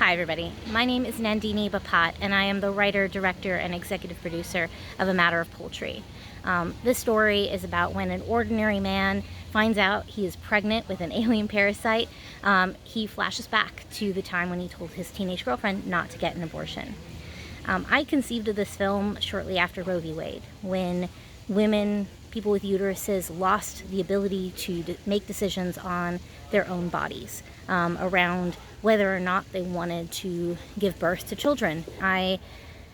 Hi everybody, my name is Nandini Bapat and I am the writer, director, and executive producer of A Matter of Poultry. This story is about when an ordinary man finds out he is pregnant with an alien parasite. He flashes back to the time when he told his teenage girlfriend not to get an abortion. I conceived of this film shortly after Roe v. Wade, when women, people with uteruses, lost the ability to make decisions on their own bodies around whether or not they wanted to give birth to children. I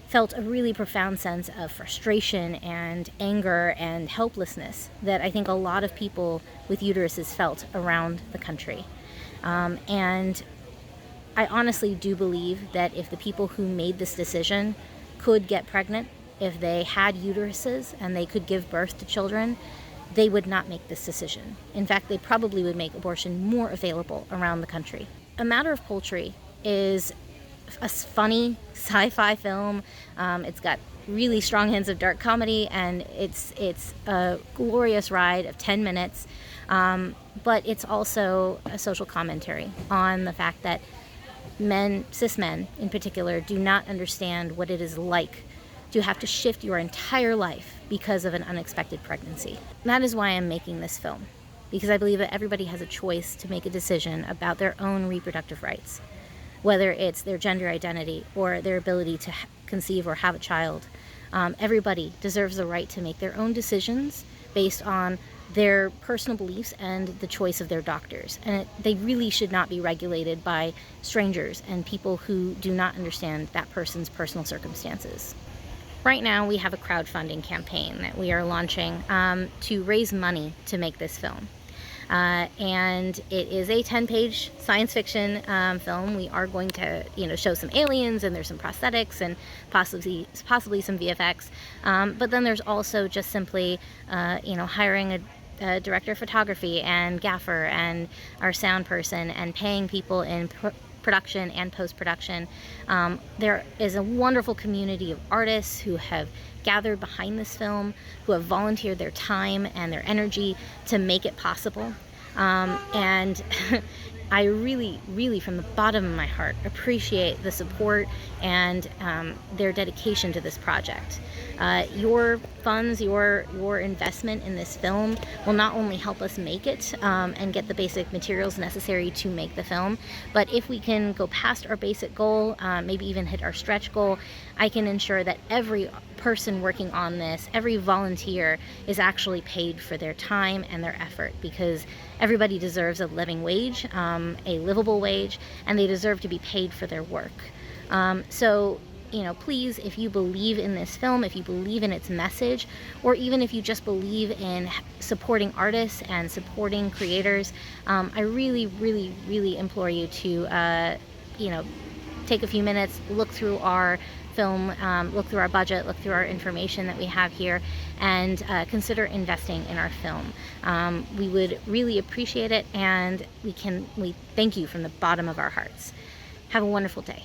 felt a really profound sense of frustration and anger and helplessness that I think a lot of people with uteruses felt around the country. And I honestly do believe that if the people who made this decision could get pregnant, if they had uteruses and they could give birth to children, they would not make this decision. In fact, they probably would make abortion more available around the country. A Matter of Poultry is a funny sci-fi film. It's got really strong hints of dark comedy, and it's a glorious ride of 10 minutes. But it's also a social commentary on the fact that men, cis men in particular, do not understand what it is like to have to shift your entire life because of an unexpected pregnancy. That is why I'm making this film, because I believe that everybody has a choice to make a decision about their own reproductive rights, whether it's their gender identity or their ability to conceive or have a child. Everybody deserves the right to make their own decisions based on their personal beliefs and the choice of their doctors. And they really should not be regulated by strangers and people who do not understand that person's personal circumstances. Right now we have a crowdfunding campaign that we are launching to raise money to make this film. And it is a 10-page science fiction film. We are going to, show some aliens, and there's some prosthetics and possibly some VFX. But then there's also just simply, hiring a director of photography and gaffer and our sound person and paying people in production and post-production. There is a wonderful community of artists who have gathered behind this film, who have volunteered their time and their energy to make it possible. And I really, really, from the bottom of my heart, appreciate the support and their dedication to this project. Your funds, your investment in this film will not only help us make it and get the basic materials necessary to make the film, but if we can go past our basic goal, maybe even hit our stretch goal, I can ensure that every person working on this, every volunteer, is actually paid for their time and their effort, because everybody deserves a living wage, a livable wage, and they deserve to be paid for their work. So, please, if you believe in this film, if you believe in its message, or even if you just believe in supporting artists and supporting creators, I really, really, really implore you to, take a few minutes, look through our film, look through our budget, look through our information that we have here, and consider investing in our film. We would really appreciate it, and we thank you from the bottom of our hearts. Have a wonderful day.